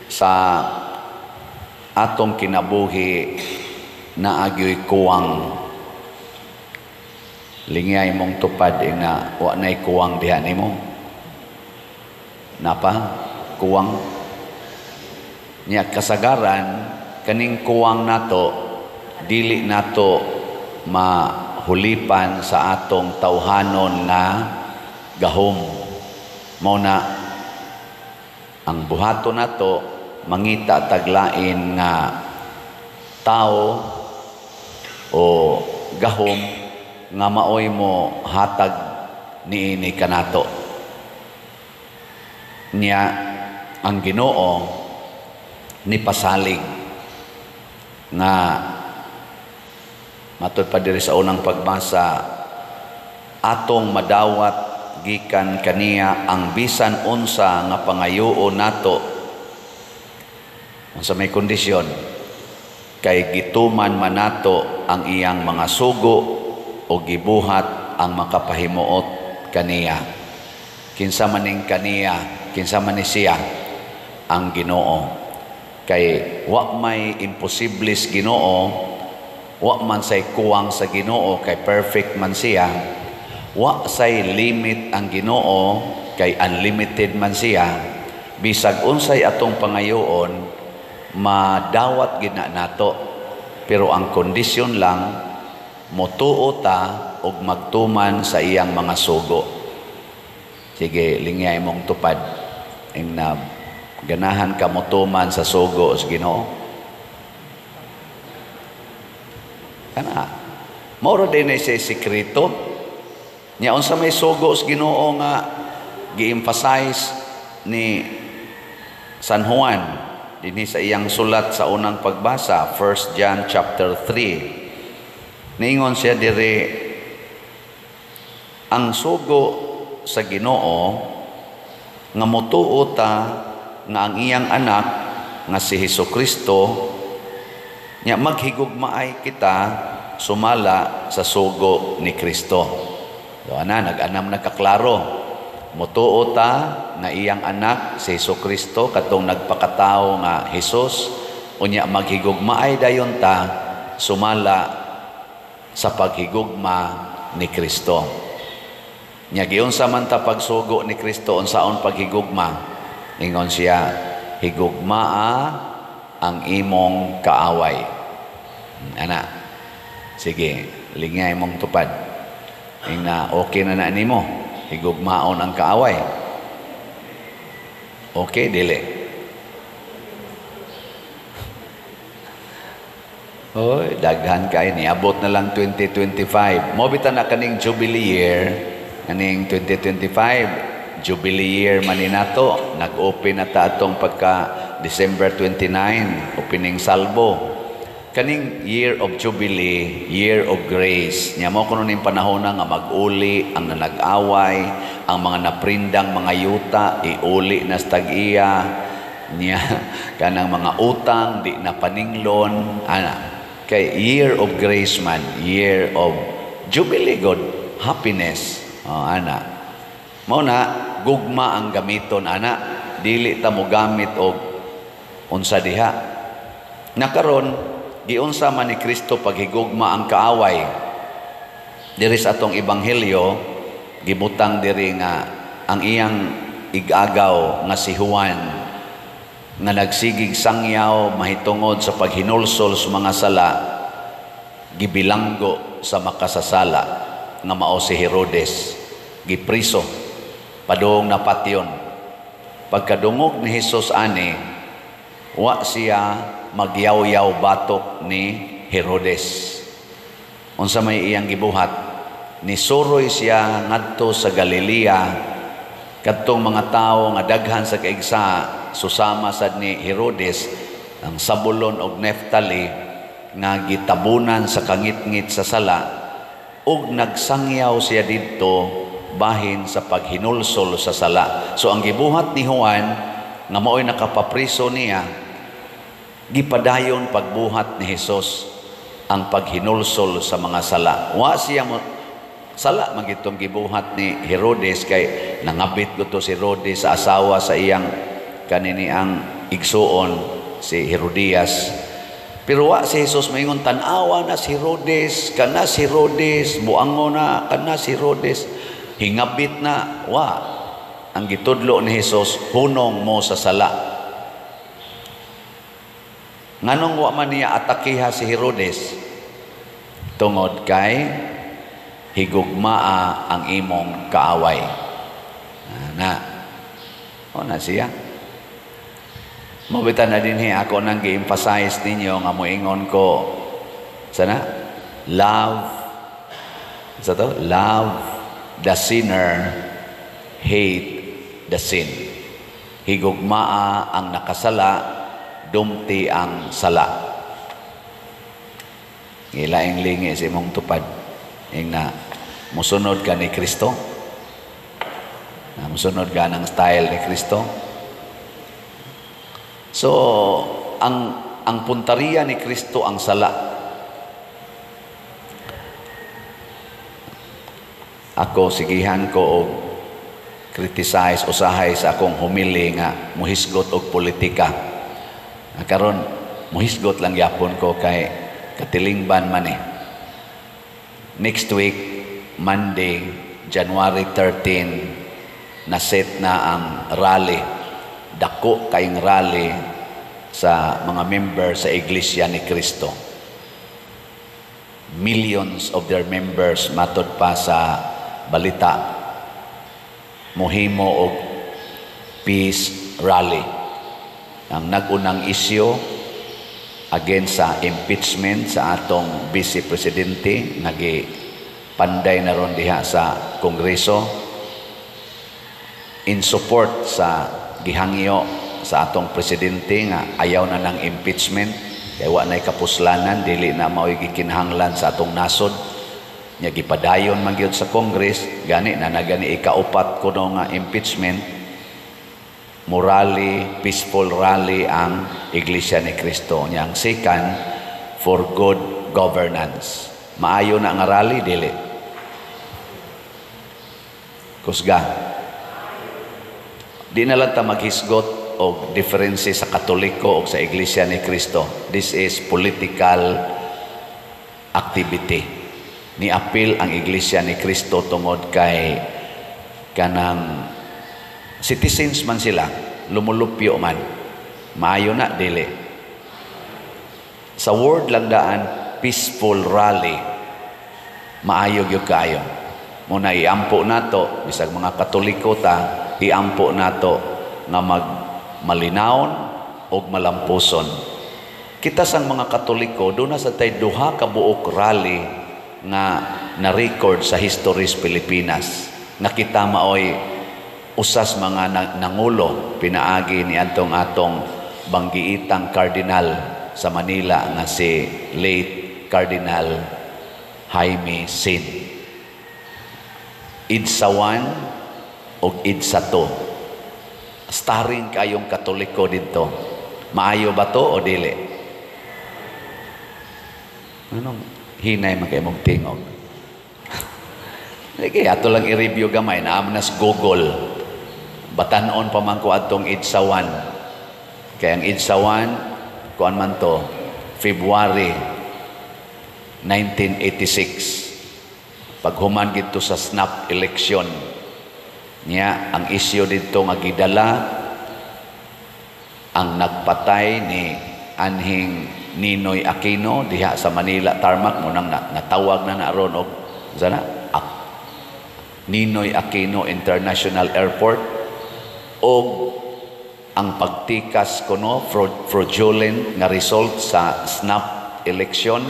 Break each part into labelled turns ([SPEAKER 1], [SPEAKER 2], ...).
[SPEAKER 1] sa atong kinabuhi na agyo'y kuwang. Lingay mong tupad na wa na'y kuwang diha nimo. Napa? Kuwang. Nya kasagaran, kaning kuwang nato, dili nato mahulipan sa atong tawhanon nga gahom. Mao na ang buhaton nato mangita taglain nga tao o gahom nga maoy mo hatag niini kanato. Nya ang Ginoo ni pasalig nga matud pa diri sa unang pagbasa, atong madawat gikan kaniya ang bisan unsa nga pangayoon nato sa may kondisyon, kay gituman man nato ang iyang mga sugo o gibuhat ang makapahimuot kaniya. Kinsa maning kaniya, kinsa man ni siya, ang Ginoo. Kay wa may imposibles Ginoo, wa man say kuwang sa Ginoo, kay perfect man siya. Wa say limit ang Ginoo, kay unlimited man siya. Bisag unsay atong pangayoon, madawat gid nato. Pero ang kondisyon lang, motuo ta og magtuman sa iyang mga sugo. Sige, lingay mong tupad. Ing na ganahan ka motuman sa sugo sa Ginoo. Kana, mao din ay sa sekreto. Nya unsa may sugo sa Ginoo nga gi-emphasize ni San Juan dinhi sa iyang sulat sa unang pagbasa, 1 John chapter 3. Ningon siya diri, ang sugo sa Ginoo nga motuo ta nga ang iyang anak nga si Hesukristo nya maghigugmaay kita sumala sa sugo ni Kristo. So nag-anam nagkaklaro, motuo ta nga iyang anak si Hesukristo katong nagpakatao nga Hesus, unya maghigugmaay dayon ta sumala sa paghigugma ni Kristo. Nya giunsa man ta pagsugo ni Kristo, unsaon paghigugma? Ingon siya, higugmaa ang imong kaaway. Ana, sige, lingay mong tupad. Ingna okay na nimo, higugmaon ang kaaway. Okay, dili. Oy, daghan kay niabot na lang 2025. Mo bitan na kaning Jubilee year. Kaning 2025, Jubilee year man nato, nag-open na ta atong pagka December 29, opening salvo. Kaning year of Jubilee, year of grace. Nya mo kuno ning panahon nga mag-uli ang nanag-away, ang mga naprindang mga yuta iuli na sa tag-iya. Nya kanang mga utang di na paninglon ana. Kay year of grace man, year of Jubilee, God, happiness. Ana, mao na gugma ang gamiton ana, dili ta mo gamit og unsa diha. Nakaron giunsa man ni Kristo paghigugma ang kaaway. Diri sa atong ebanghelyo gibutang diri nga ang iyang igagaw nga si Juan nga nagsigig sangyaw mahitungod sa paghinulsol sa mga sala, gibilanggo sa makasasala nga mao si Herodes, gipriso padung na patyon. Pagkadungog ni Hesus ani, wa siya magyaw-yaw batok ni Herodes. Unsa may iyang gibuhat, nisuroy siya ngadto sa Galilea kadtong mga tawo nga daghan sa kaigsa susama sad ni Herodes ang Zabulon ug Neftali nga gitabunan sa kangit-ngit sa sala, ug nagsangyaw siya didto bahin sa paghinulsol sa sala. So ang gibuhat ni Juan nga mao'y nakapapriso niya, gipadayon pagbuhat ni Hesus ang paghinulsol sa mga sala. Wa siya sala magitong gibuhat ni Herodes, kay nangabit ko to si Herodes sa asawa sa iyang kanini ang igsuon si Herodias. Pero wa si Jesus maingon, tan-awa na si Herodes, kana si Herodes, buango na, kana si Herodes, hingabit na. Wa. Ang gitudlo ni Jesus, hunong mo sa sala. Nganong wa man niya atakiha si Herodes? Tungod kay higugmaa ang imong kaaway. O na siya. Mabitan na din ako nang gi-emphasize ninyo nga moingon ko sana love sa to love the sinner, hate the sin. Higugmaa ang nakasala, dumti ang sala. Ilaing lingi sa imong tupad ing na musunod ka ni Kristo, na musunod ka ng style ni Kristo. So, ang puntariya ni Kristo ang sala. Ako, sigihan ko og criticize, usahay sa akong humili nga muhisgot og politika. Karon muhisgot lang yapon ko kay katilingban man eh. Next week, Monday, January 13, naset na ang rally. Dako kayong rally sa mga member sa Iglesia ni Cristo. Millions of their members matod pa sa balita mohimo og peace rally. Ang nagunang isyu against sa impeachment sa atong Vice Presidente nagi panday na ron diha sa Kongreso in support sa gihangyo sa atong presidente nga ayaw na ng impeachment kay wa nay kapuslanan, dili na mao'y gikinahanglan sa atong nasod. Nya gipadayon man gyud sa Congress, gani na nagani ikaupat kuno nga impeachment. Morally, peaceful rally ang Iglesia ni Cristo. Nya ang second, for good governance. Maayo na nga rally, dili. Kusga. Di na lang ta maghisgot o diferensya sa Katoliko o sa Iglesia ni Cristo. This is political activity. Ni-appeal ang Iglesia ni Cristo tungod kay kanang citizens man sila, lumulupyo man. Maayo na, dili. Sa word lang daan, peaceful rally. Maayo gyud kaayo. Muna iampo nato, bisag mga Katoliko ta, iampo nato nga magmalinawon o malampuson. Kita sang mga Katoliko, doon na sa tay duha ka buok rally nga na-record sa history sa Pilipinas. Nga kita maoy usas mga nangulo, pinaagi ni atong banggiitang kardinal sa Manila nga si late Cardinal Jaime Sin. Idsa 1 o Idsa 2. Starring kayong Katoliko dito. Maayo ba to o dili? Anong hinay man kayo mong tingog? Kaya ato lang i-review gamay na amnas Google. Batanon pa man ko atong Idsa 1. Kaya ang Idsa 1, kuan man to, February 1986. Paghuman gito sa snap election niya, ang isyu dito nga gidala ang nagpatay ni anhing Ninoy Aquino diha sa Manila tarmac mo nang natawag na naron og sana Ninoy Aquino International Airport, og ang pagtikas kuno fraudulent nga result sa snap election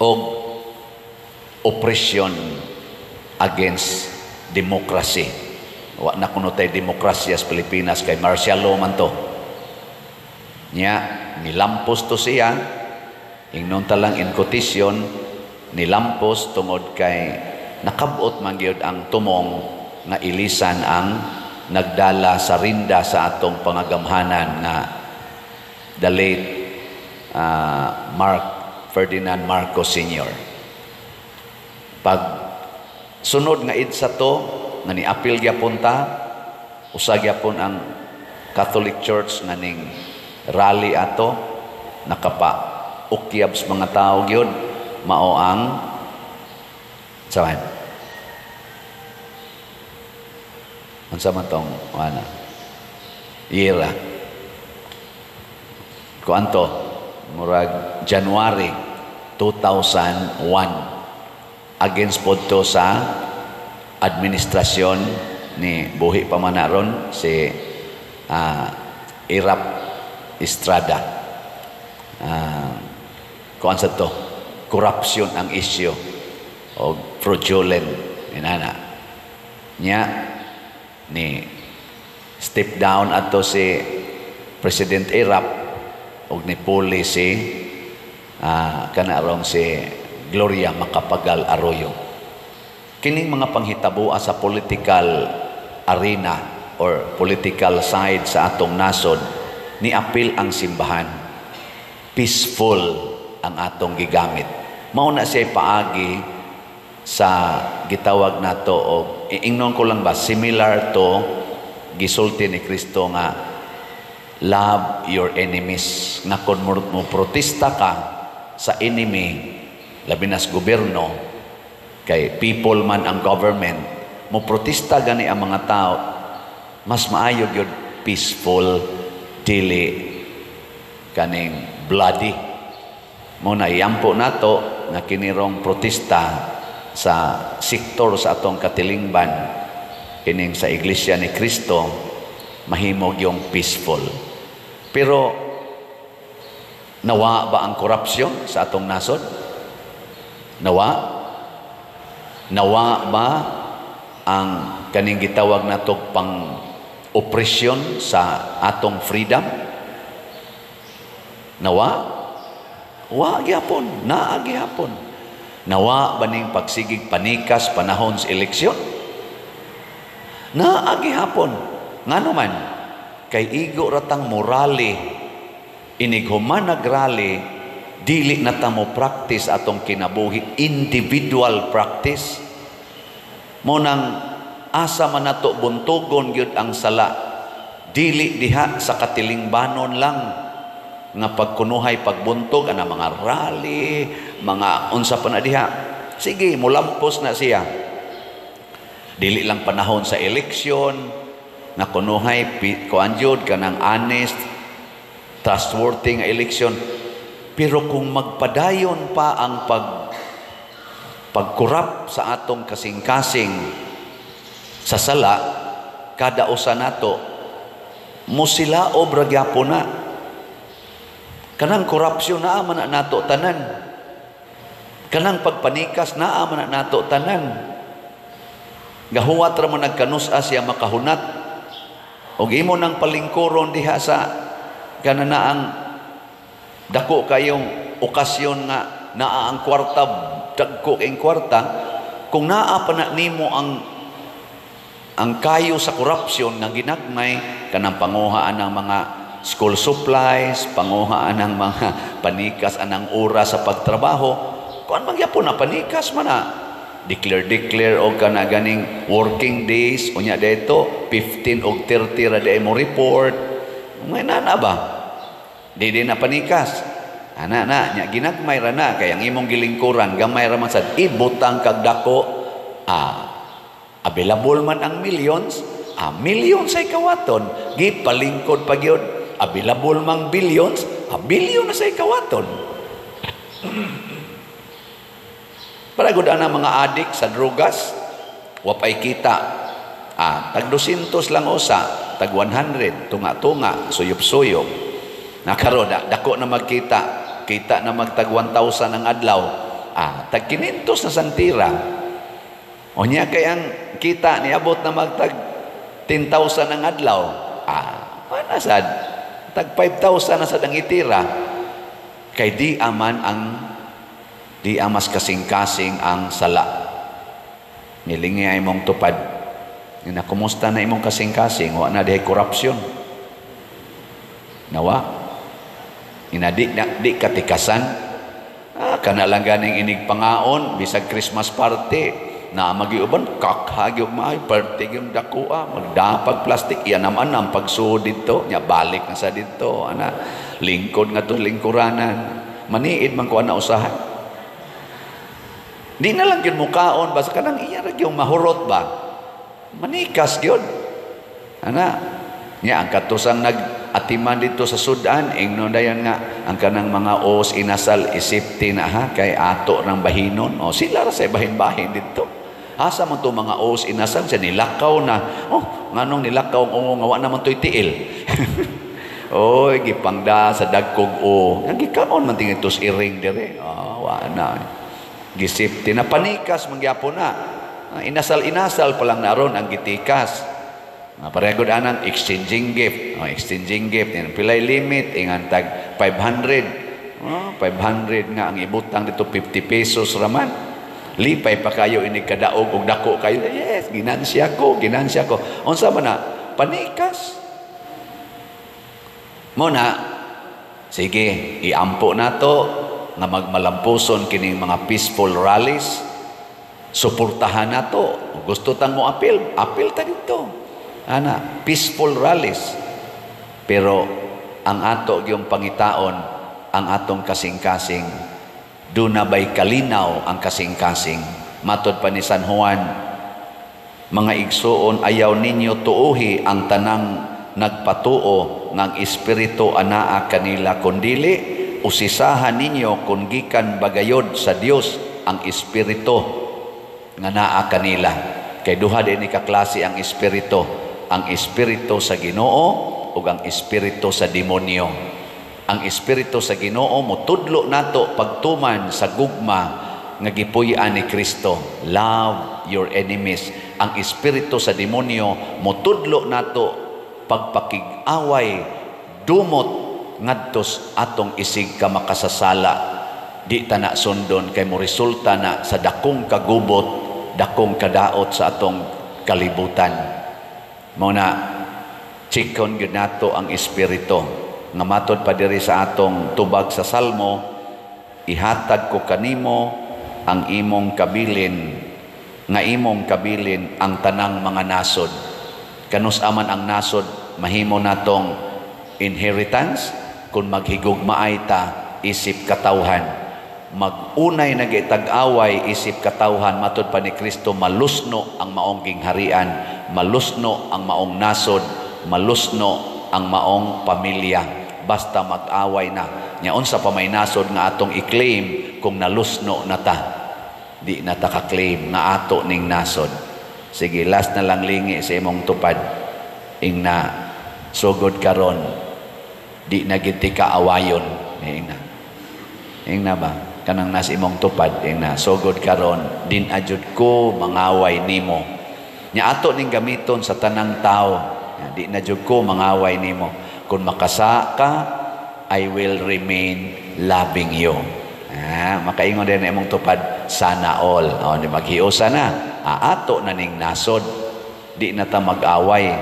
[SPEAKER 1] og oppression against democracy. Wa na kuno tay demokrasya sa Pilipinas kay martial law man to. Nya nilampos to siya, ingnon talang in quotation, nilampos tungod kay nakabot man gyud ang tumong nga ilisan ang nagdala sa rinda sa atong pangagamhanan nga the late Mark Ferdinand Marcos Sr. Pag sunod nga Idsa to nga ni-appeal gyapon ta, usag gyapon ang Catholic Church nga ning rally ato nakapa ukyab sa mga tao gyud mao ang sawan unsa man tong ana ira kuanto murag January 2001 against podto sa administrasyon ni buhi pa man naron si Irap Estrada. Kuan sa to corruption ang issue o fraudulent inana nya ni step down ato si President Irap og ni puli si kanarong si Gloria Macapagal Arroyo. Kining mga panghitabo sa political arena or political side sa atong nasod ni apil ang simbahan. Peaceful ang atong gigamit. Mao na siya paagi sa gitawag nato og ingnon ko lang ba similar to gisulti ni Kristo nga love your enemies, nga kung mo protesta ka sa enemy labi na sa gobyerno kay people man ang government mo protesta gani ang mga tao mas maayo gyud peaceful dili kaning bloody mo na iyampo nato nga kinirong protesta sa sektor sa atong katilingban kining sa iglesia ni Kristo mahimog yung peaceful. Pero nawa ba ang korupsyon sa atong nasod? Nawa ba ang kaning gitawag nato pang opresyon sa atong freedom? Nawa? Wa gyapon, naa gyapon. Nawa ba ning pagsigig panikas panahon sa eleksyon? Naa gyapon. Ngano man kay igo ratang morale inig human nagrally dili na ta mo practice atong kinabuhi individual practice mo nang asa man nato buntugon gyud ang sala dili diha sa katilingbanon lang nga pagkunuhay pagbuntog ana mga rally mga unsa pa na diha sige mulampos na siya dili lang panahon sa eleksyon na kunuhay kuan jud kanang honest trustworthy nga eleksyon. Pero kung magpadayon pa ang pagkurap sa atong kasing-kasing sa sala kada usa nato mo sila obra gyapon na kanang korupsyon naa man nato tanan kanang pagpanikas naa man nato tanan gahuwat ra man nagkanus-a siya makahunat og imo nang palingkuron diha sa kananaang dako kayong okasyon nga naa ang kwarta dagko kayong kwarta kung naa pa na nimo ang kayo sa korupsyon nga ginagmay kanang panguhaan ng mga school supplies panguhaan ng mga panikas anang oras sa pagtrabaho kuan man gyapon na panikas man na declare o kana ganing working days unya dito 15 og 30 ra day mo report may nana ba di na panikas ana na nya ginagmay ra na kay ang imong gilingkuran gamay ra man sad ibutang kag dako available man ang millions millions ay kawaton gipalingkod pa gyud available mang billions billion na say kawaton. Para gud ana mga adik sa drugas, wapay kita. Tag 200 lang usa, tag 100, tunga-tunga, suyop-suyop. Nakaroon, dako na magkita. Kita na magtag 1,000 ang adlaw. Tag 500 na santira. O niya kayang kita niabot na magtag 10,000 ang adlaw. Manasad, tag 5,000 na sad ang itira. Kay di amas kasing-kasing ang sala. Nilingi ay mong tupad. Kumusta na imong kasing-kasing? Wa na dihay korupsyon. Nawa? Di katikasan. Kana lang ganing inig pangaon, bisag Christmas party. na magiuban kakhagyo maayo parte yung dakua magdapag plastic yan naman ang pagsuod dito nya balik na sa dito ana lingkod nga to lingkuranan maniid man ko ana usahan di na lang yun mukaon basta kanang iya ra yung mahurot ba manikas yun ana nya ang katusang nag-atiman dito sa Sudan ingnon dayon nga ang kanang mga os inasal isipti na ha kay ato ng bahinon o sila ra sa bahin-bahin dito asa man to mga os inasal sa nilakaw na nganong nilakaw ang nga naman to'y tiil oy gipangda sa dagkog o ang gikaon man tingin tos iring dire wa na gisipti na panikas mangyapon na inasal pa lang naron ang gitikas pareho anang exchanging gift exchanging gift yan pilay limit ingan tag 500 500 nga ang ibutang dito 50 pesos raman lipay pa kayo ini kadaog og dako kayo yes ginansya ko unsa man na panikas mo na sige iampo nato nga magmalampuson kining mga peaceful rallies suportahan nato gusto tang mo apil ta dito ana peaceful rallies pero ang ato yung pangitaon ang atong kasing-kasing do na bay kalinaw ang kasing-kasing matod pa ni San Juan mga igsuon ayaw ninyo tuuhi ang tanang nagpatuo ng espiritu anaa kanila kundili usisahan ninyo kung gikan bagayod sa Dios ang espiritu nga naa kanila kay duha din ni kaklase ang espiritu sa Ginoo ug ang espiritu sa demonyo. Ang espiritu sa Ginoo motudlo nato pagtuman sa gugma nga gipuy-an ni Kristo. Love your enemies. Ang espiritu sa demonyo motudlo nato pagpakig-away dumot ngadtos atong isig ka makasasala. Di ta na sundon kay mo resulta na sa dakong kagubot, dakong kadaot sa atong kalibutan. Muna chikon gyud nato ang espiritu nga matod pa diri sa atong tubag sa Salmo ihatag ko kanimo ang imong kabilin ang tanang mga nasod kanus aman ang nasod mahimo natong inheritance kung maghigugmaay ta isip katawhan magunay nagitag-away isip katawhan matod pa ni Kristo malusno ang maong gingharian malusno ang maong nasod malusno ang maong pamilya basta mag-away na nya unsa pa may nasod nga atong i-claim kung nalusno na ta di na ta ka-claim nga ato ning nasod sige last na lang lingi sa imong tupad ingna sugod karon di na gid ti kaawayon ingna ba kanang nas imong tupad ingna sugod karon din ajud ko mangaway nimo nya ato ning gamiton sa tanang tao di na jud ko mangaway nimo kung makasa ka I will remain loving you makaingon din imong tupad sana all di maghiusa na ato na ning nasod di na ta mag-away